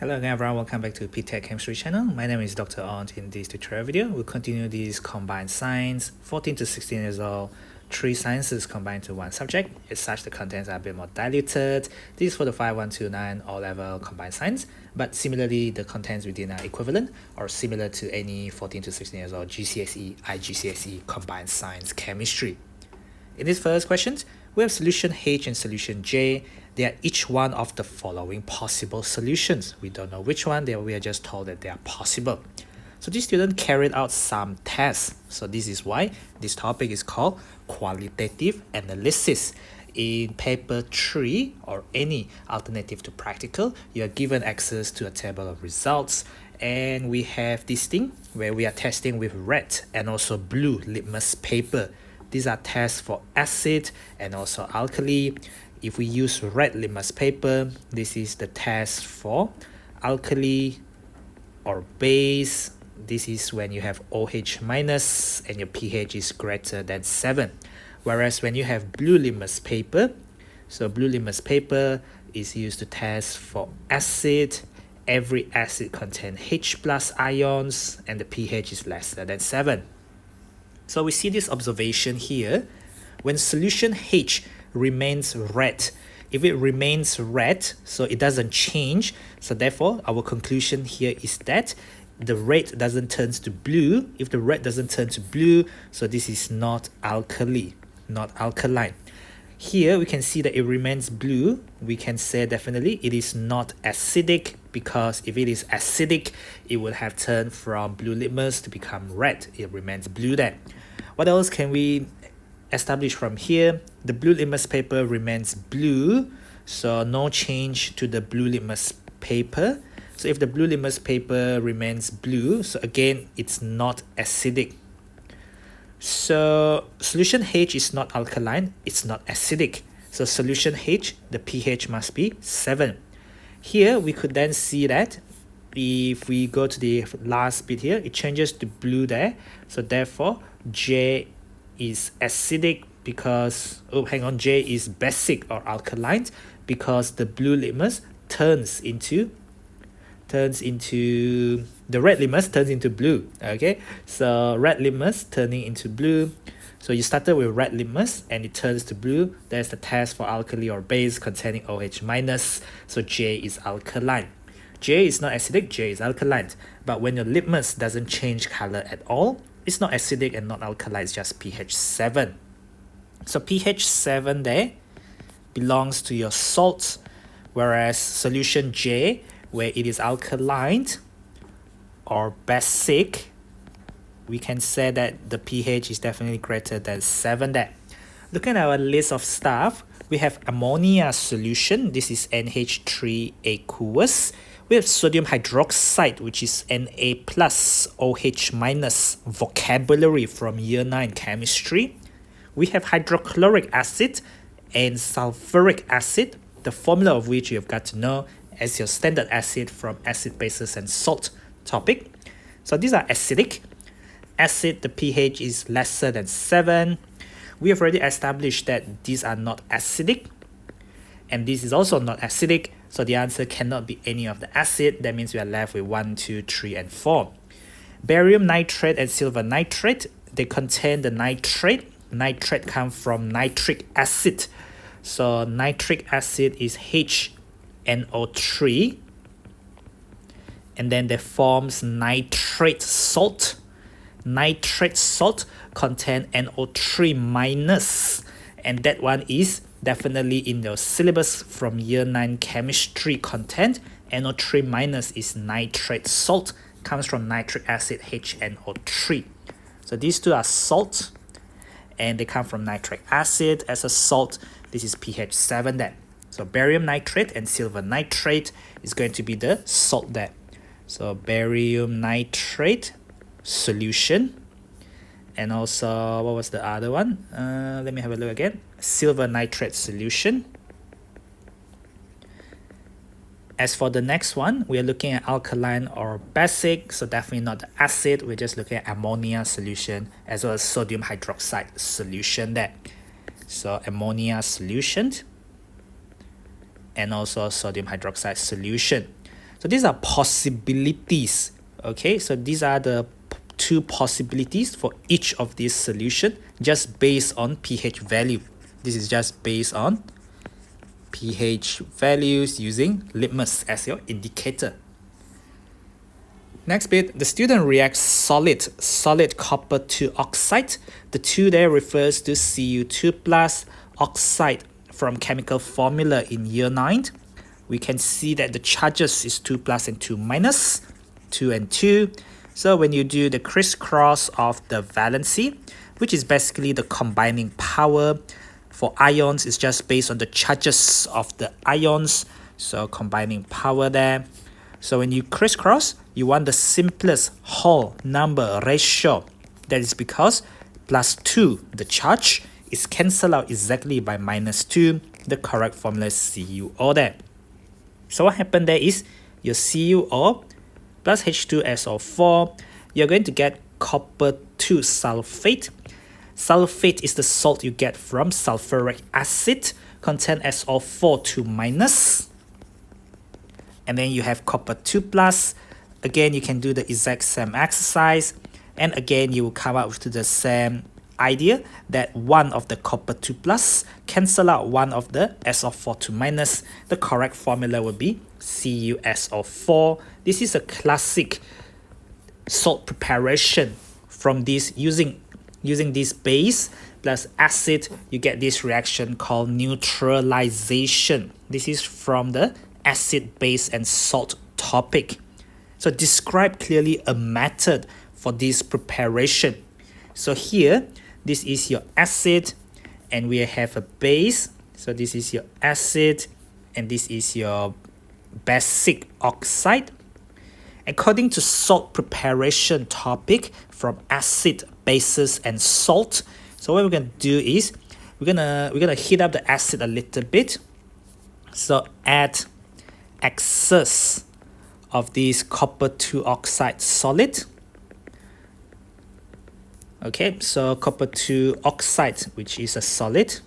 Hello again everyone, welcome back to ptet.chemistry channel. My name is Dr. Ont. In this tutorial video, we'll continue this combined science, 14 to 16 years old, 3 sciences combined to 1 subject. As such, the contents are a bit more diluted. This is for the 5129 O Level combined science, but similarly, the contents within are equivalent or similar to any 14 to 16 years old GCSE, IGCSE combined science chemistry. In this first question, we have solution H and solution J. They are each one of the following possible solutions. We don't know which one, we are just told that they are possible. So this student carried out some tests. So this is why this topic is called qualitative analysis. In paper 3 or any alternative to practical, you are given access to a table of results, and we have this thing where we are testing with red and also blue litmus paper. These are tests for acid and also alkali. If we use red litmus paper, this is the test for alkali or base. This is when you have OH minus and your pH is greater than 7. Whereas when you have blue litmus paper, so blue litmus paper is used to test for acid. Every acid contains H plus ions and the pH is lesser than 7. So we see this observation here. When solution H remains red, if it remains red, so it doesn't change, so therefore our conclusion here is that the red doesn't turn to blue. If the red doesn't turn to blue, so this is not alkali, not alkaline. Here we can see that it remains blue. We can say definitely it is not acidic, because if it is acidic, it would have turned from blue litmus to become red. It remains blue then. What else can we establish from here? The blue litmus paper remains blue, so no change to the blue litmus paper. So if the blue litmus paper remains blue, so again it's not acidic. So solution H is not alkaline, it's not acidic. So solution H, the pH must be 7. Here we could then see that if we go to the last bit here, it changes to blue there. So therefore J is acidic because, J is basic or alkaline, because the blue litmus turns into the red litmus turns into blue. Okay, so red litmus turning into blue. So you started with red litmus and it turns to blue. There's the test for alkali or base containing OH minus. So J is alkaline. J is not acidic, J is alkaline. But when your litmus doesn't change color at all, it's not acidic and not alkaline, it's just pH 7. So pH 7 there belongs to your salt, whereas solution J, where it is alkaline or basic, we can say that the pH is definitely greater than 7 there. Looking at our list of stuff, we have ammonia solution. This is NH3 aqueous. We have sodium hydroxide, which is Na plus OH minus, vocabulary from year 9 chemistry. We have hydrochloric acid and sulfuric acid, the formula of which you have got to know as your standard acid from acid, bases and salt topic. So these are acidic. Acid, the pH is lesser than 7. We have already established that these are not acidic, and this is also not acidic. So the answer cannot be any of the acid. That means we are left with 1, 2, 3, and 4. Barium nitrate and silver nitrate, they contain the nitrate. Nitrate comes from nitric acid. So nitric acid is HNO3. And then they forms nitrate salt. Nitrate salt contain NO3 minus. And that one is definitely in your syllabus from year 9 chemistry content. NO3 minus is nitrate salt, comes from nitric acid HNO3. So these two are salt and they come from nitric acid as a salt. This is pH 7 there. So barium nitrate and silver nitrate is going to be the salt there. So barium nitrate solution. And also, what was the other one? Let me have a look again. Silver nitrate solution. As for the next one, we are looking at alkaline or basic, so definitely not the acid. We're just looking at ammonia solution as well as sodium hydroxide solution there. So ammonia solution and also sodium hydroxide solution. So these are possibilities. Okay, so these are the two possibilities for each of these solution just based on pH value. This is just based on pH values using litmus as your indicator. Next bit, the student reacts solid copper to oxide. The 2 there refers to Cu2 plus oxide from chemical formula in year 9. We can see that the charges is 2 plus and 2 minus, 2 and 2. So when you do the crisscross of the valency, which is basically the combining power for ions, is just based on the charges of the ions. So combining power there. So when you crisscross, you want the simplest whole number ratio. That is because plus 2, the charge, is cancelled out exactly by minus 2. The correct formula is CuO there. So what happened there is your CuO plus H2SO4, you're going to get copper 2 sulfate. Sulfate is the salt you get from sulfuric acid, contain SO4 2 minus. And then you have copper 2 plus. Again, you can do the exact same exercise. And again, you will come up with the same idea that one of the copper 2 plus cancel out one of the SO4 2 minus. The correct formula will be CuSO4. This is a classic salt preparation from this using this base plus acid. You get this reaction called neutralization. This is from the acid, base, and salt topic. So describe clearly a method for this preparation. So here, this is your acid, and we have a base. So this is your acid, and this is your basic oxide. According to salt preparation topic from acid, bases, and salt, so what we're gonna do is we're gonna heat up the acid a little bit. So add excess of this copper 2 oxide solid. Okay, so copper 2 oxide, which is a solid,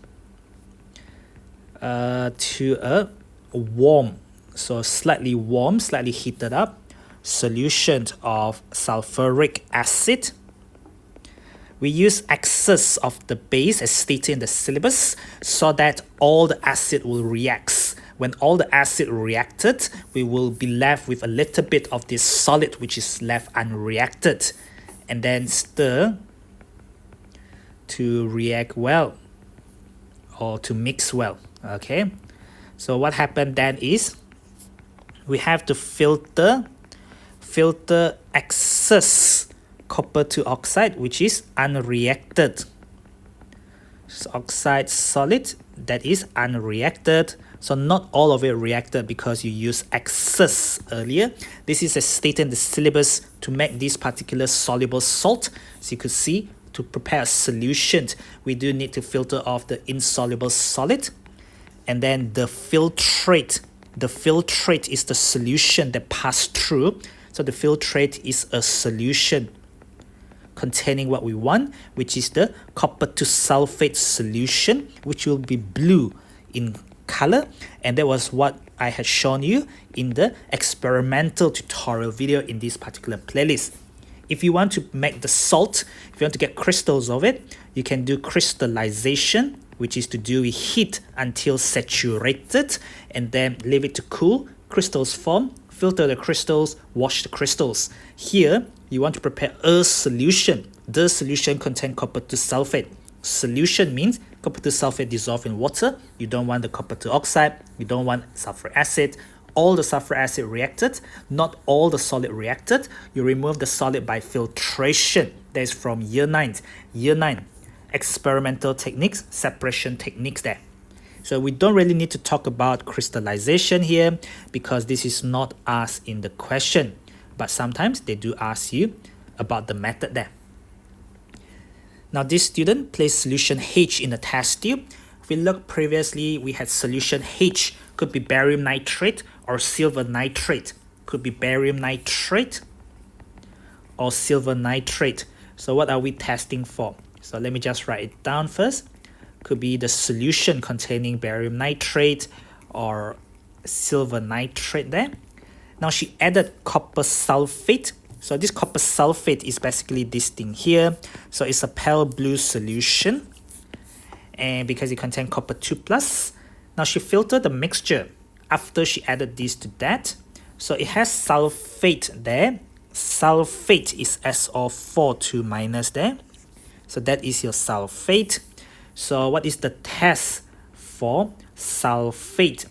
to a warm, so slightly warm, slightly heated up solution of sulfuric acid. We use excess of the base as stated in the syllabus so that all the acid will react. When all the acid reacted, we will be left with a little bit of this solid which is left unreacted, and then stir to react well or to mix well. Okay, so what happened then is we have to filter excess copper 2 oxide which is unreacted. So oxide solid that is unreacted. So not all of it reacted because you use excess earlier. This is as stated in the syllabus to make this particular soluble salt. So you could see to prepare a solution, we do need to filter off the insoluble solid. And then the filtrate. The filtrate is the solution that passed through. So the filtrate is a solution containing what we want, which is the copper 2 sulfate solution, which will be blue in color, and that was what I had shown you in the experimental tutorial video in this particular playlist. If you want to make the salt, if you want to get crystals of it, you can do crystallization, which is to do with heat until saturated and then leave it to cool. Crystals form, filter the crystals, wash the crystals. Here, you want to prepare a solution. The solution contains copper 2 sulfate. Solution means copper 2 sulfate dissolved in water. You don't want the copper 2 oxide. You don't want sulfuric acid. All the sulfuric acid reacted, not all the solid reacted. You remove the solid by filtration. That is from year 9. Year 9, experimental techniques, separation techniques there. So we don't really need to talk about crystallization here because this is not asked in the question. But sometimes they do ask you about the method there. Now this student placed solution H in the test tube. If we look previously, we had solution H, could be barium nitrate or silver nitrate. Could be barium nitrate or silver nitrate. So what are we testing for? So let me just write it down first. Could be the solution containing barium nitrate or silver nitrate there. Now she added copper sulfate. So this copper sulfate is basically this thing here. So it's a pale blue solution. And because it contains copper 2 plus. Now she filtered the mixture after she added this to that. So it has sulfate there. Sulfate is SO4 2 minus there. So that is your sulfate. So what is the test for sulfate?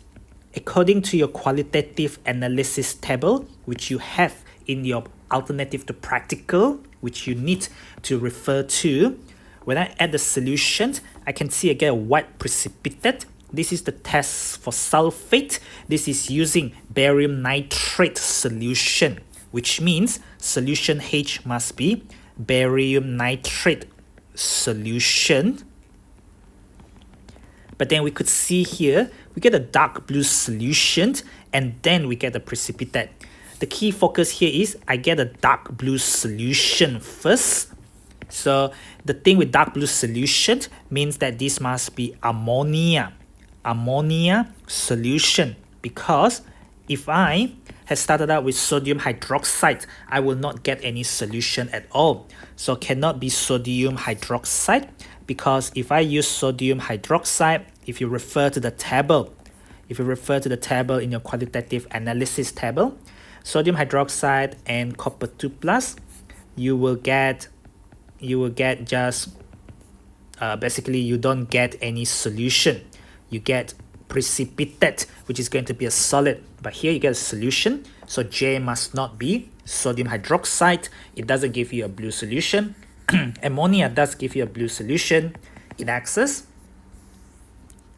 According to your qualitative analysis table, which you have in your alternative to practical, which you need to refer to, when I add the solution, I can see I get a white precipitate. This is the test for sulfate. This is using barium nitrate solution, which means solution H must be barium nitrate solution. But then we could see here, we get a dark blue solution and then we get the precipitate. The key focus here is I get a dark blue solution first. So the thing with dark blue solution means that this must be ammonia solution, because if I had started out with sodium hydroxide, I will not get any solution at all. So cannot be sodium hydroxide, because if I use sodium hydroxide, if you refer to the table, in your qualitative analysis table, sodium hydroxide and copper 2 plus, you will get just basically you don't get any solution. You get precipitate, which is going to be a solid, but here you get a solution. So J must not be sodium hydroxide. It doesn't give you a blue solution. Ammonia does give you a blue solution in excess,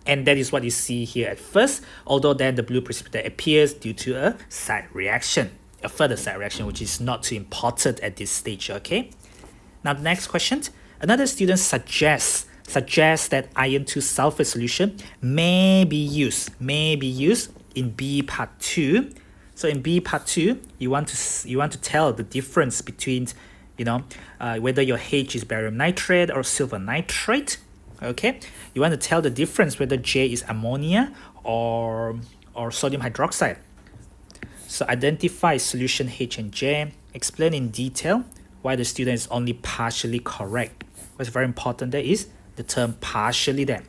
and that is what you see here at first, although then the blue precipitate appears due to a side reaction, a further side reaction, which is not too important at this stage. Okay, now the next question, another student suggests that iron 2 sulfate solution may be used in B part 2. So in B part 2, you want to tell the difference between whether your H is barium nitrate or silver nitrate. Okay, you want to tell the difference whether J is ammonia or sodium hydroxide. So identify solution H and J. Explain in detail why the student is only partially correct. What's very important there is the term partially there.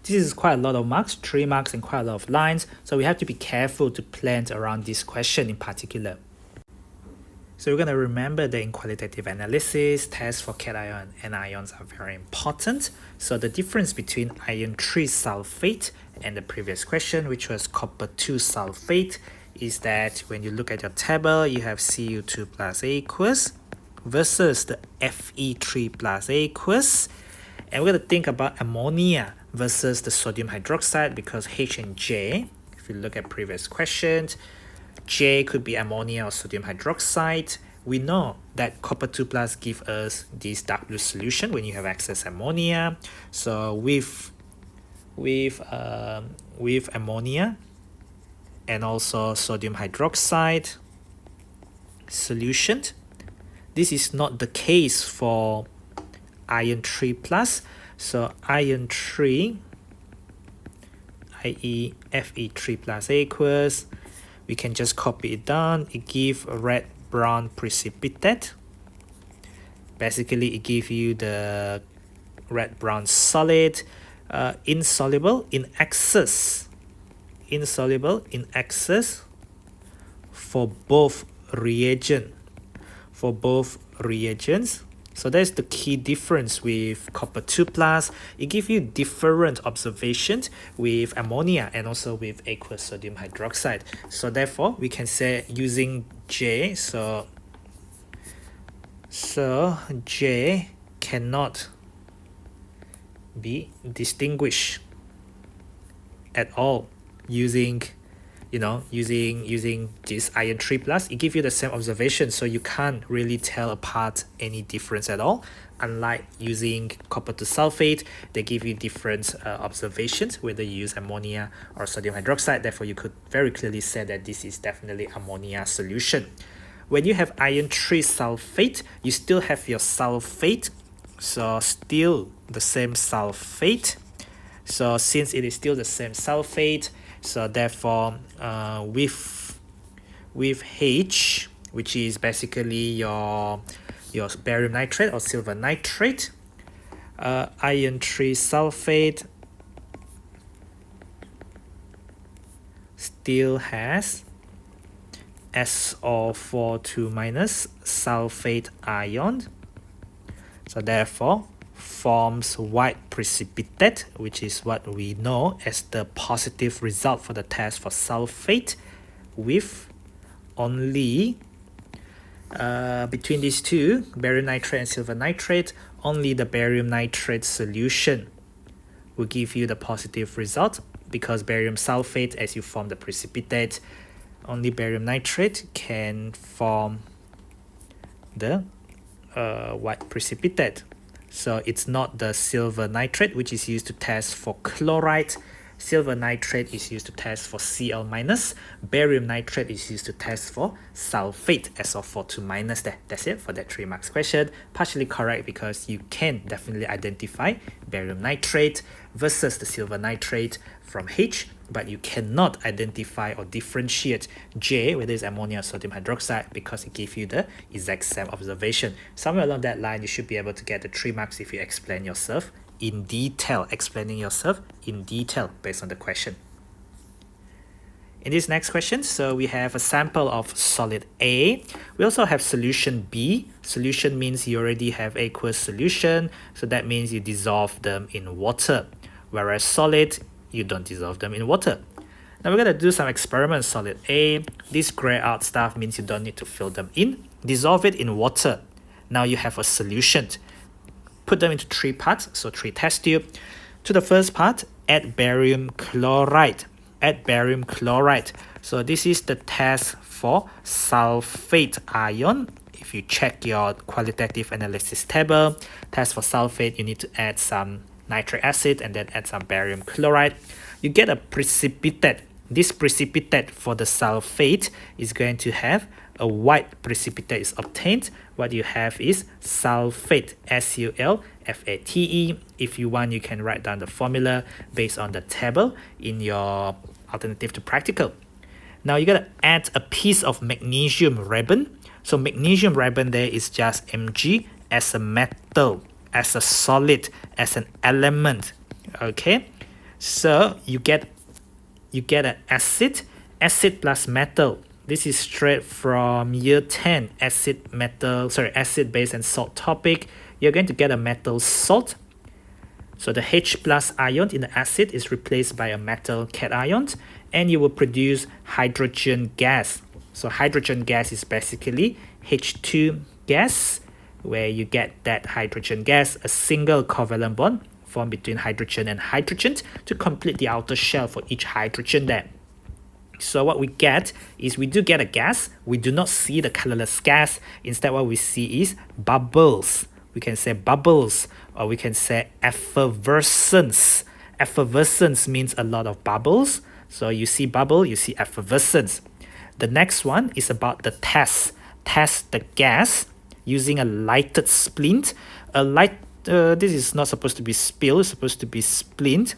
This is quite a lot of marks, 3 marks and quite a lot of lines. So we have to be careful to plan around this question in particular. So we're going to remember that in qualitative analysis, tests for cation and ions are very important. So the difference between iron 3 sulfate and the previous question, which was copper 2 sulfate, is that when you look at your table, you have Cu2 plus aqueous versus the Fe3 plus aqueous. And we're going to think about ammonia versus the sodium hydroxide, because H and J, if you look at previous questions, J could be ammonia or sodium hydroxide. We know that copper 2 plus give us this dark blue solution when you have excess ammonia. So with ammonia and also sodium hydroxide solution, this is not the case for iron 3 plus. So iron 3, i.e. Fe3 plus aqueous, we can just copy it down. It gives a red brown precipitate. Basically it gives you the red brown solid, insoluble in excess for both reagents. So that's the key difference with copper 2 plus. It gives you different observations with ammonia and also with aqueous sodium hydroxide. So therefore we can say using J, so J cannot be distinguished at all using this iron 3 plus. It gives you the same observation, so you can't really tell apart any difference at all. Unlike using copper 2 sulfate, they give you different observations whether you use ammonia or sodium hydroxide. Therefore you could very clearly say that this is definitely ammonia solution. When you have iron 3 sulfate, you still have your sulfate, so still the same sulfate. So since it is still the same sulfate, so therefore with H, which is basically your barium nitrate or silver nitrate, iron 3 sulfate still has SO4 2 minus sulfate ion, so therefore forms white precipitate, which is what we know as the positive result for the test for sulfate, with only between these two, barium nitrate and silver nitrate, only the barium nitrate solution will give you the positive result, because barium sulfate, as you form the precipitate, only barium nitrate can form the white precipitate. So it's not the silver nitrate, which is used to test for chloride. Silver nitrate is used to test for Cl minus. Barium nitrate is used to test for sulfate, SO4 2 minus there. That's it for that 3 marks question. Partially correct, because you can definitely identify barium nitrate versus the silver nitrate from H, but you cannot identify or differentiate J, whether it's ammonia or sodium hydroxide, because it gives you the exact same observation. Somewhere along that line, you should be able to get the 3 marks if you explain yourself in detail, explaining yourself in detail based on the question. In this next question, so we have a sample of solid A. We also have solution B. Solution means you already have aqueous solution, so that means you dissolve them in water. Whereas solid, you don't dissolve them in water. Now we're going to do some experiments. Solid A, this gray out stuff means you don't need to fill them in. Dissolve it in water. Now you have a solution. Put them into 3 parts, so 3 test tubes. To the first part, add barium chloride. Add barium chloride. So this is the test for sulfate ion. If you check your qualitative analysis table, test for sulfate, you need to add some nitric acid and then add some barium chloride. You get a precipitate. This precipitate for the sulfate is going to have a white precipitate is obtained. What you have is sulfate, SULFATE. If you want, you can write down the formula based on the table in your alternative to practical. Now you gotta add a piece of magnesium ribbon. So magnesium ribbon there is just Mg as a metal, as a solid, as an element. Okay, so you get an acid plus metal. This is straight from year 10 acid base and salt topic. You're going to get a metal salt. So the H plus ion in the acid is replaced by a metal cation, and you will produce hydrogen gas. So hydrogen gas is basically H2 gas, where you get that hydrogen gas, a single covalent bond formed between hydrogen and hydrogen to complete the outer shell for each hydrogen there. So what we get is we do get a gas. We do not see the colorless gas. Instead, what we see is bubbles. We can say bubbles, or we can say effervescence. Effervescence means a lot of bubbles. So you see bubble, you see effervescence. The next one is about the test. Test the gas using a lighted splint. This is not supposed to be spill, it's supposed to be splint.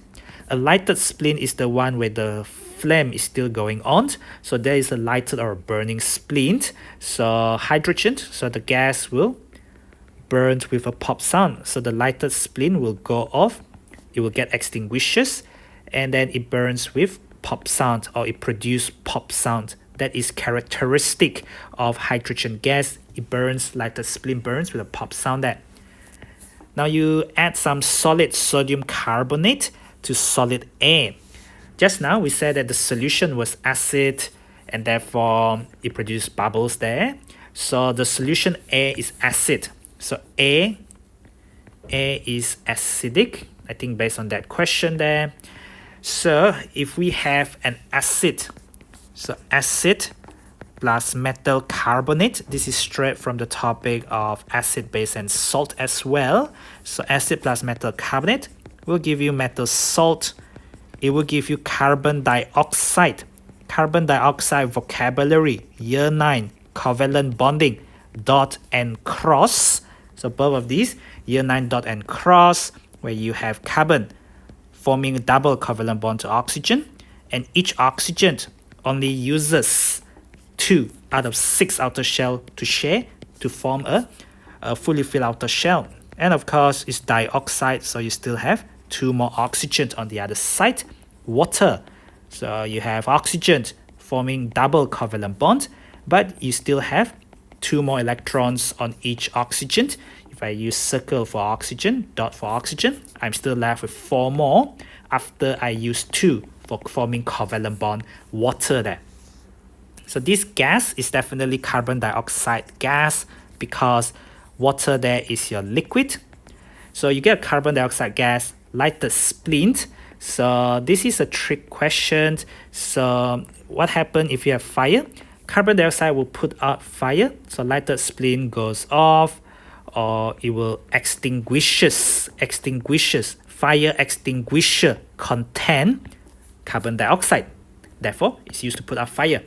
A lighted splint is the one where the flame is still going on. So there is a lighted or burning splint. So hydrogen, so the gas will burn with a pop sound. So the lighted splint will go off. It will get extinguished, and then it burns with pop sound, or it produces pop sound. That is characteristic of hydrogen gas. It burns, lighted splint burns with a pop sound there. Now you add some solid sodium carbonate to solid A. Just now we said that the solution was acid, and therefore it produced bubbles there. So the solution A is acid. So A is acidic, I think based on that question there. So if we have an acid, so acid plus metal carbonate, this is straight from the topic of acid, base, and salt as well. So acid plus metal carbonate will give you metal salt. It will give you carbon dioxide. Carbon dioxide vocabulary, year 9, covalent bonding, dot and cross. So both of these, year 9 dot and cross, where you have carbon forming a double covalent bond to oxygen, and each oxygen only uses 2 out of 6 outer shell to share to form a fully filled outer shell. And of course, it's dioxide, so you still have 2 more oxygen on the other side. Water, so you have oxygen forming double covalent bond, but you still have 2 more electrons on each oxygen. If I use circle for oxygen, dot for oxygen, I'm still left with 4 more after I use 2 for forming covalent bond water there. So this gas is definitely carbon dioxide gas because water there is your liquid. So you get carbon dioxide gas, lighted splint. So this is a trick question. So what happens if you have fire? Carbon dioxide will put out fire, so lighted splint goes off, or it will extinguishes. Fire extinguisher contain carbon dioxide. Therefore, it's used to put out fire.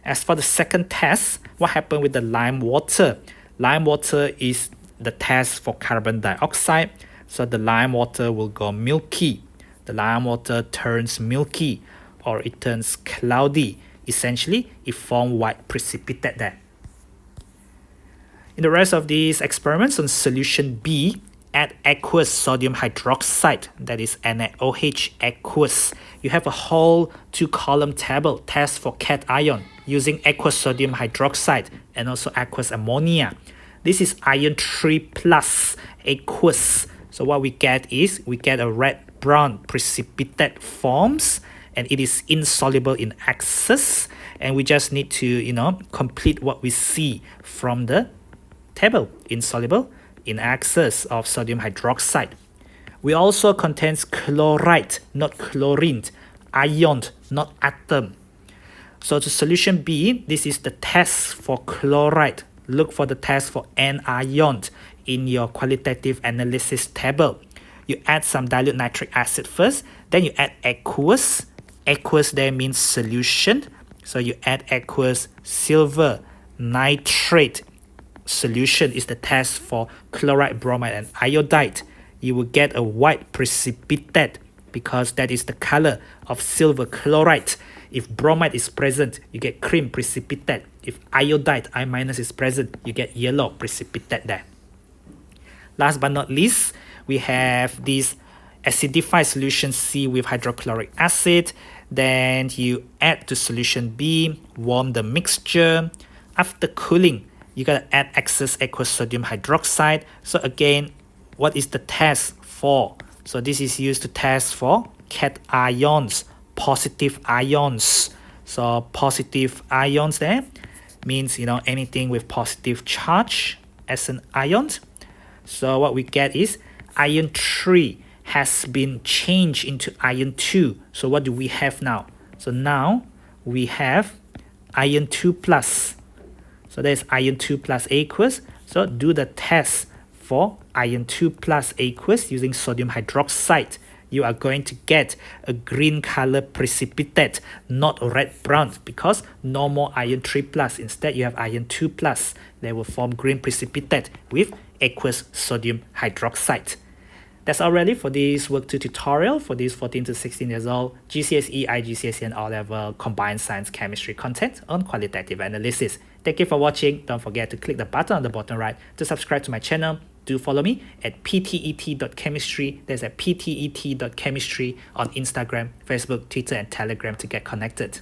As for the second test, what happened with the lime water? Lime water is the test for carbon dioxide. So the lime water will go milky. The lime water turns milky, or it turns cloudy. Essentially, it forms white precipitate there. In the rest of these experiments on solution B, add aqueous sodium hydroxide, that is NaOH aqueous. You have a whole 2-column table test for cation using aqueous sodium hydroxide and also aqueous ammonia. This is iron 3 plus aqueous. So what we get is we get a red-brown precipitate forms, and it is insoluble in excess, and we just need to complete what we see from the table. Insoluble in excess of sodium hydroxide. We also contains chloride, not chlorine, ion, not atom. So to solution B, this is the test for chloride. Look for the test for anion in your qualitative analysis table. You add some dilute nitric acid first, then you add aqueous. Aqueous there means solution. So you add aqueous silver nitrate. Solution is the test for chloride, bromide, and iodide. You will get a white precipitate because that is the color of silver chloride. If bromide is present, you get cream precipitate. If iodide, I minus, is present, you get yellow precipitate there. Last but not least, we have this acidified solution C with hydrochloric acid. Then you add to solution B, warm the mixture. After cooling, you gotta add excess aqueous sodium hydroxide. So again, what is the test for? So this is used to test for cations, positive ions. So positive ions there means anything with positive charge as an ion. So what we get is iron 3 has been changed into iron 2. So what do we have now? So now we have iron 2 plus. So there's iron 2 plus aqueous. So do the test for iron 2 plus aqueous using sodium hydroxide. You are going to get a green color precipitate, not red-brown, because no more iron 3 plus. Instead, you have iron 2 plus. They will form green precipitate with aqueous sodium hydroxide. That's all really for this work 2 tutorial for these 14 to 16 years old GCSE, IGCSE, and O Level combined science chemistry content on qualitative analysis. Thank you for watching. Don't forget to click the button on the bottom right to subscribe to my channel. Do follow me at ptet.chemistry. There's at ptet.chemistry on Instagram, Facebook, Twitter, and Telegram to get connected.